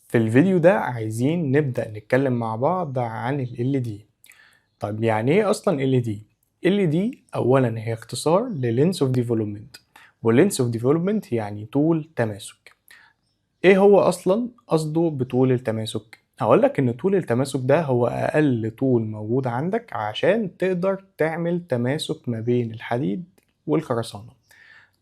في الفيديو ده عايزين نبدأ نتكلم مع بعض عن ال LED. طيب يعني ايه اصلا LED؟ LED اولا هي اختصار ل Lens of Development، و Lens of Development يعني طول تماسك. ايه هو اصلا قصده بطول التماسك؟ هقولك ان طول التماسك ده هو اقل طول موجود عندك عشان تقدر تعمل تماسك ما بين الحديد والخرسانة.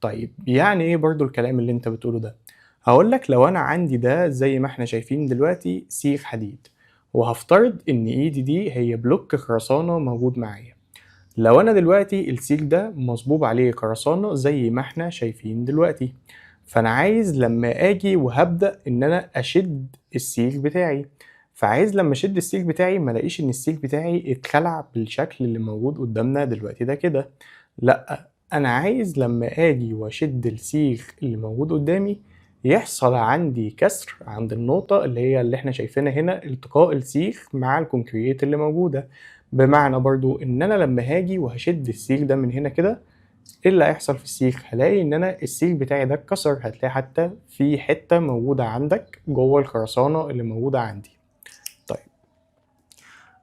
طيب يعني ايه برضو الكلام اللي انت بتقوله ده؟ هقولك لو انا عندي ده زي ما احنا شايفين دلوقتي سيخ حديد، وهفترض ان ايدي دي هي بلوك خرسانة موجود معايا. لو انا دلوقتي السيخ ده مصبوب عليه خرسانة زي ما احنا شايفين دلوقتي، فانا عايز لما اجي وهبدأ ان انا اشد السيخ بتاعي، فعايز لما اشد السيخ بتاعي ما الاقيش ان السيخ بتاعي اتخلع بالشكل اللي موجود قدامنا دلوقتي ده كده. لا، انا عايز لما اجي واشد السيخ اللي موجود قدامي يحصل عندي كسر عند النقطة اللي هي اللي احنا شايفينها هنا، التقاء السيخ مع الكونكريت اللي موجودة. بمعنى برضو ان انا لما هاجي وهشد السيخ ده من هنا كده، ايه اللي هيحصل في السيخ؟ هلاقي ان انا السيخ بتاعي ده اتكسر، هتلاقي حتى في حتة موجودة عندك جوه الخرسانة اللي موجودة عندي. طيب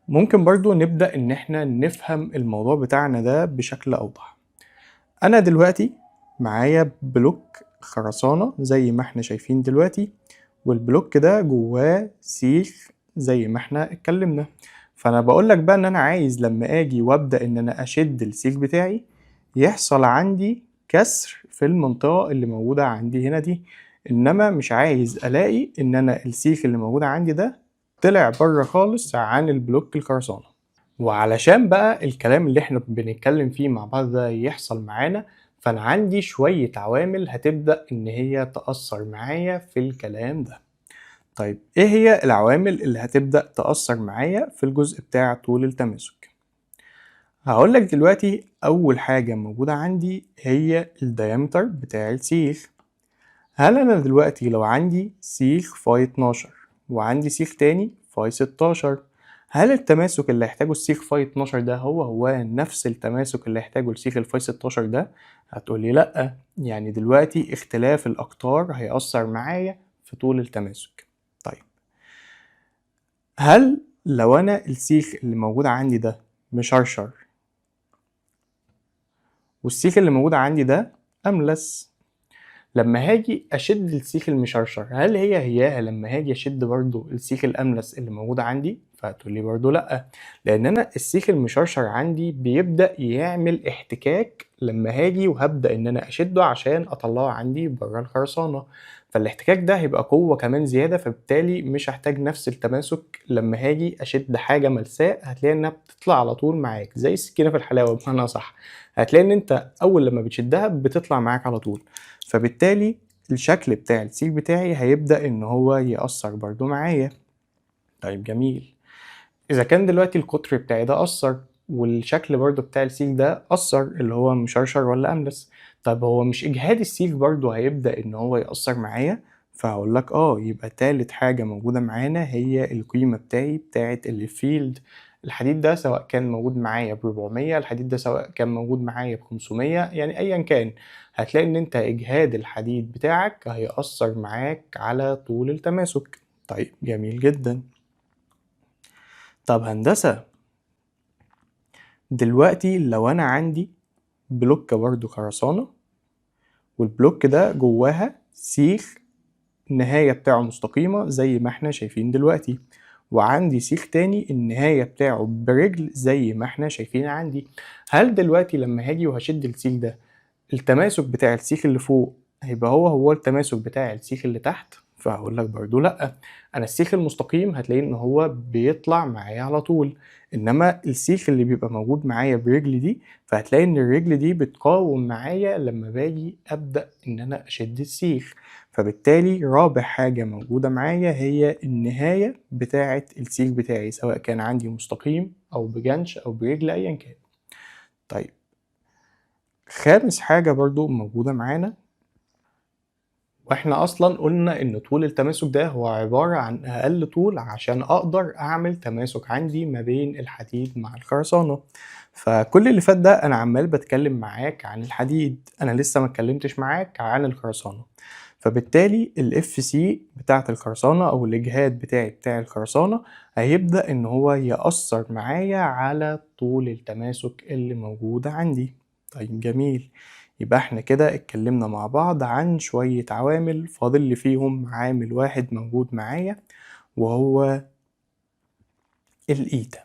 ممكن برضو نبدأ ان احنا نفهم الموضوع بتاعنا ده بشكل اوضح. انا دلوقتي معايا بلوك خرسانة زي ما احنا شايفين دلوقتي، والبلوك ده جواه سيخ زي ما احنا اتكلمنا. فانا بقولك بقى ان انا عايز لما اجي وابدأ ان انا اشد السيخ بتاعي يحصل عندي كسر في المنطقة اللي موجودة عندي هنا دي، انما مش عايز الاقي ان انا السيخ اللي موجود عندي ده طلع بره خالص عن البلوك الخرسانة. وعلشان بقى الكلام اللي احنا بنتكلم فيه مع بعض ده يحصل معانا، فانا عندي شوية عوامل هتبدأ ان هي تأثر معايا في الكلام ده. طيب ايه هي العوامل اللي هتبدأ تأثر معايا في الجزء بتاع طول التماسك؟ هقولك دلوقتي اول حاجة موجودة عندي هي الديامتر بتاع السيخ. هل انا دلوقتي لو عندي سيخ فاي 12 وعندي سيخ تاني فاي 16، هل التماسك اللي هيحتاجه السيخ فاي 12 ده هو نفس التماسك اللي هيحتاجه السيخ الفاي 16 ده؟ هتقولي لأ، يعني دلوقتي اختلاف الأقطار هيأثر معايا في طول التماسك. طيب هل لو أنا السيخ اللي موجود عندي ده مشرشر والسيخ اللي موجود عندي ده أملس، لما هاجي اشد السيخ المشرشر هل هي لما هاجي اشد برضو السيخ الاملس اللي موجود عندي؟ فهتقولي برضو لا، لان انا السيخ المشرشر عندي بيبدا يعمل احتكاك لما هاجي وهبدا ان انا اشده عشان اطلعه عندي بره الخرسانه، فالاحتكاك ده هيبقى قوه كمان زياده، فبالتالي مش هحتاج نفس التماسك. لما هاجي اشد حاجه ملساء هتلاقي انها بتطلع على طول معاك زي السكينه في الحلاوه بمعنى صح، هتلاقي ان انت اول لما بتشدها بتطلع معاك على طول، فبالتالي الشكل بتاع السيخ بتاعي هيبدأ ان هو يأثر برضو معايا. طيب جميل، اذا كان دلوقتي القطر بتاعي ده أثر والشكل برضو بتاع السيخ ده أثر اللي هو مشرشر ولا أملس، طب هو مش إجهاد السيخ برضو هيبدأ ان هو يأثر معايا؟ فهقول لك يبقى تالت حاجة موجودة معانا هي القيمة بتاعت الفيلد. الحديد ده سواء كان موجود معايا ب400، الحديد ده سواء كان موجود معايا ب500، يعني ايا كان هتلاقي ان انت اجهاد الحديد بتاعك هيأثر معاك على طول التماسك. طيب جميل جدا. طب هندسة، دلوقتي لو انا عندي بلوك برضو خرسانة، والبلوك ده جواها سيخ النهاية بتاعه مستقيمة زي ما احنا شايفين دلوقتي، وعندي سيخ تاني النهاية بتاعه برجل زي ما احنا شايفين عندي، هل دلوقتي لما هاجي وهشد السيخ ده التماسك بتاع السيخ اللي فوق هيبقى هو التماسك بتاع السيخ اللي تحت؟ فهقول لك برضو لا، انا السيخ المستقيم هتلاقي ان هو بيطلع معايا على طول، انما السيخ اللي بيبقى موجود معايا برجل دي فهتلاقي ان الرجل دي بتقاوم معايا لما باجي ابدا ان انا اشد السيخ، فبالتالي رابع حاجة موجودة معايا هي النهاية بتاعة السيخ بتاعي سواء كان عندي مستقيم او بجنش او برجل ايا كان. طيب خامس حاجة برضو موجودة معانا واحنا اصلا قلنا ان طول التماسك ده هو عبارة عن اقل طول عشان اقدر اعمل تماسك عندي ما بين الحديد مع الخرسانة. فكل اللي فات ده انا عمال بتكلم معاك عن الحديد، انا لسه ما اتكلمتش معاك عن الخرسانة. فبالتالي الاف سي بتاعت الخرسانة او الاجهاد بتاع الخرسانة هيبدأ ان هو يأثر معايا على طول التماسك اللي موجود عندي. طيب جميل، يبقى احنا كده اتكلمنا مع بعض عن شوية عوامل، فاضل لي فيهم عامل واحد موجود معايا وهو الإيتا.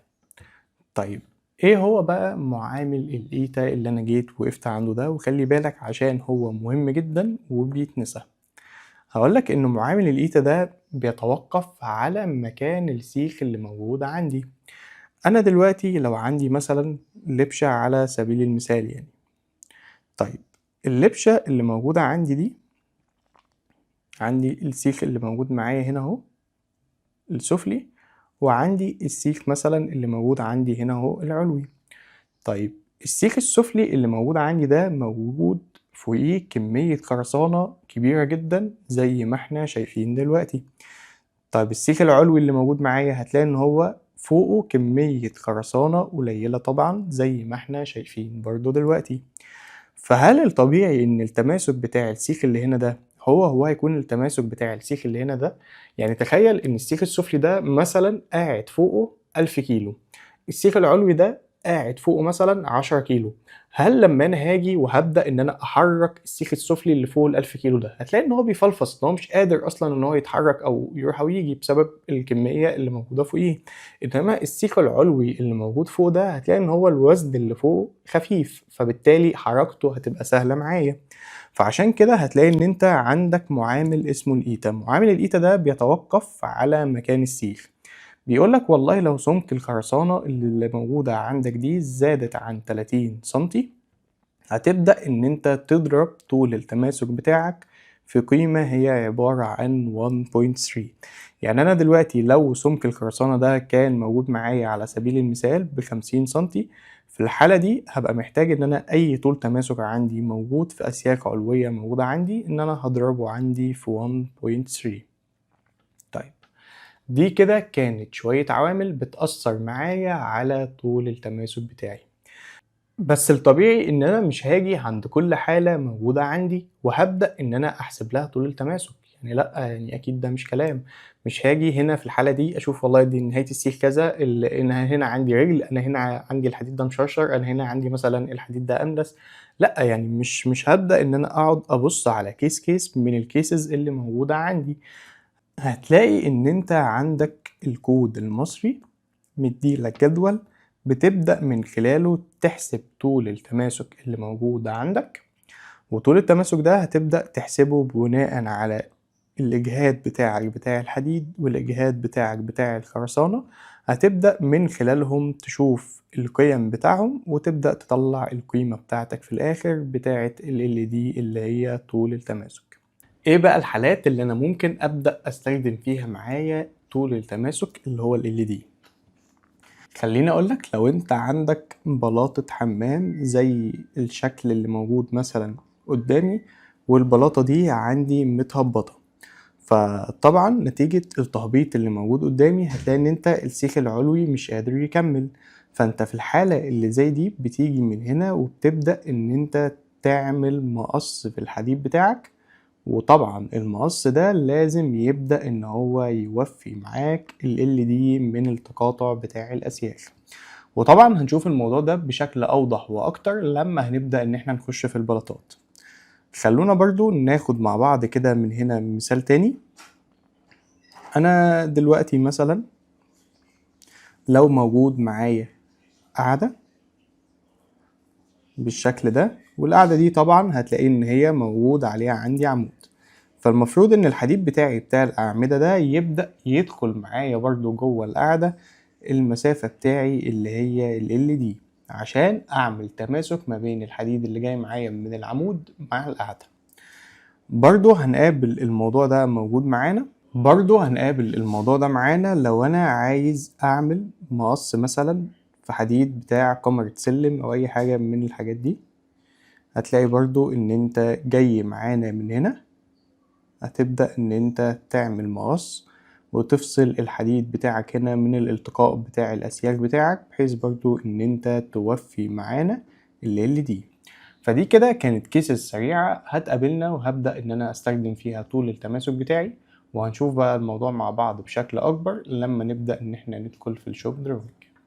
طيب ايه هو بقى معامل الإيتا اللي انا جيت وقفت عنده ده؟ وخلي بالك عشان هو مهم جدا وبيتنسى. هقولك ان معامل الإيتا ده بيتوقف على مكان السيخ اللي موجود عندي. انا دلوقتي لو عندي مثلا لبشة على سبيل المثال يعني، طيب اللبشة اللي موجودة عندي دي، عندي السيخ اللي موجود معايا هنا اهو السفلي، وعندي السيخ مثلا اللي موجود عندي هنا اهو العلوي. طيب السيخ السفلي اللي موجود عندي ده موجود فوقيه كمية خرسانة كبيرة جدا زي ما احنا شايفين دلوقتي. طيب السيخ العلوي اللي موجود معايا هتلاقي ان هو فوقه كمية خرسانة قليلة طبعا زي ما احنا شايفين برضو دلوقتي. فهل الطبيعي ان التماسك بتاع السيخ اللي هنا ده هو هيكون التماسك بتاع السيخ اللي هنا ده؟ يعني تخيل ان السيخ السفلي ده مثلا قاعد فوقه 1000 كيلو، السيخ العلوي ده قاعد فوقه مثلا 10 كيلو. هل لما انا هاجي وهبدا ان انا احرك السيخ السفلي اللي فوق ال 1000 كيلو ده هتلاقي ان هو بيفلفص، ان هو مش قادر اصلا ان هو يتحرك او يروح او يجي بسبب الكميه اللي موجوده فوقيه. انما السيخ العلوي اللي موجود فوق ده هتلاقي ان هو الوزن اللي فوق خفيف، فبالتالي حركته هتبقى سهله معايا. فعشان كده هتلاقي ان انت عندك معامل اسمه الايتا. معامل الايتا ده بيتوقف على مكان السيخ. بيقولك والله لو سمك الخرسانة اللي موجودة عندك دي زادت عن 30 سنتي، هتبدأ ان انت تضرب طول التماسك بتاعك في قيمة هي عبارة عن 1.3. يعني انا دلوقتي لو سمك الخرسانة ده كان موجود معايا على سبيل المثال ب50 سنتي، في الحالة دي هبقى محتاج ان انا اي طول تماسك عندي موجود في اسياخ علوية موجودة عندي ان انا هضربه عندي في 1.3. طيب دي كده كانت شوية عوامل بتأثر معايا على طول التماسك بتاعي. بس الطبيعي ان انا مش هاجي عند كل حالة موجودة عندي وهبدأ ان انا احسب لها طول التماسك، يعني لا، يعني اكيد ده مش كلام. مش هاجي هنا في الحالة دي اشوف والله دي نهاية السيخ كذا، انا هنا عندي رجل، انا هنا عندي الحديد ده مشرشر، انا هنا عندي مثلا الحديد ده املس. لا يعني مش هبدأ ان انا اقعد ابص على كيس من الكيسز اللي موجودة عندي. هتلاقي ان انت عندك الكود المصري مديلك جدول بتبدأ من خلاله تحسب طول التماسك اللي موجود عندك، وطول التماسك ده هتبدأ تحسبه بناء على الإجهاد بتاعك بتاع الحديد والإجهاد بتاعك بتاع الخرسانة. هتبدأ من خلالهم تشوف القيم بتاعهم وتبدأ تطلع القيمة بتاعتك في الآخر بتاعة ال LED اللي هي طول التماسك. ايه بقى الحالات اللي انا ممكن ابدأ استخدم فيها معايا طول التماسك اللي هو ال LED؟ خليني اقولك لو انت عندك بلاطة حمام زي الشكل اللي موجود مثلا قدامي، والبلاطة دي عندي متهبطة، فطبعا نتيجة التهبيط اللي موجود قدامي هتلاقي ان انت السيخ العلوي مش قادر يكمل. فانت في الحالة اللي زي دي بتيجي من هنا وبتبدأ ان انت تعمل مقص في الحديد بتاعك، وطبعا المقص ده لازم يبدأ ان هو يوفي معاك ال LED من التقاطع بتاع الاسياخ. وطبعا هنشوف الموضوع ده بشكل اوضح واكتر لما هنبدأ ان احنا نخش في البلاطات. خلونا برضو ناخد مع بعض كده من هنا مثال تاني. انا دلوقتي مثلا لو موجود معايا قاعدة بالشكل ده، والقاعدة دي طبعا هتلاقي ان هي موجود عليها عندي عمود، فالمفروض ان الحديد بتاعي بتاع الأعمدة ده يبدأ يدخل معايا برضو جوه القاعدة المسافة بتاعي اللي هي ال LED عشان اعمل تماسك ما بين الحديد اللي جاي معايا من العمود مع القاعدة. برضو هنقابل الموضوع ده موجود معانا، لو انا عايز اعمل مقص مثلا في حديد بتاع كاميرا سلم او اي حاجة من الحاجات دي. هتلاقي برضو ان انت جاي معانا من هنا هتبدأ ان انت تعمل مقص وتفصل الحديد بتاعك هنا من الالتقاء بتاع الاسياخ بتاعك، بحيث برضو ان انت توفي معانا ال دي. فدي كده كانت كيسز سريعة هتقابلنا وهبدأ ان انا استخدم فيها طول التماسك بتاعي، وهنشوف بقى الموضوع مع بعض بشكل اكبر لما نبدأ ان احنا ندخل في الشوب دروينج.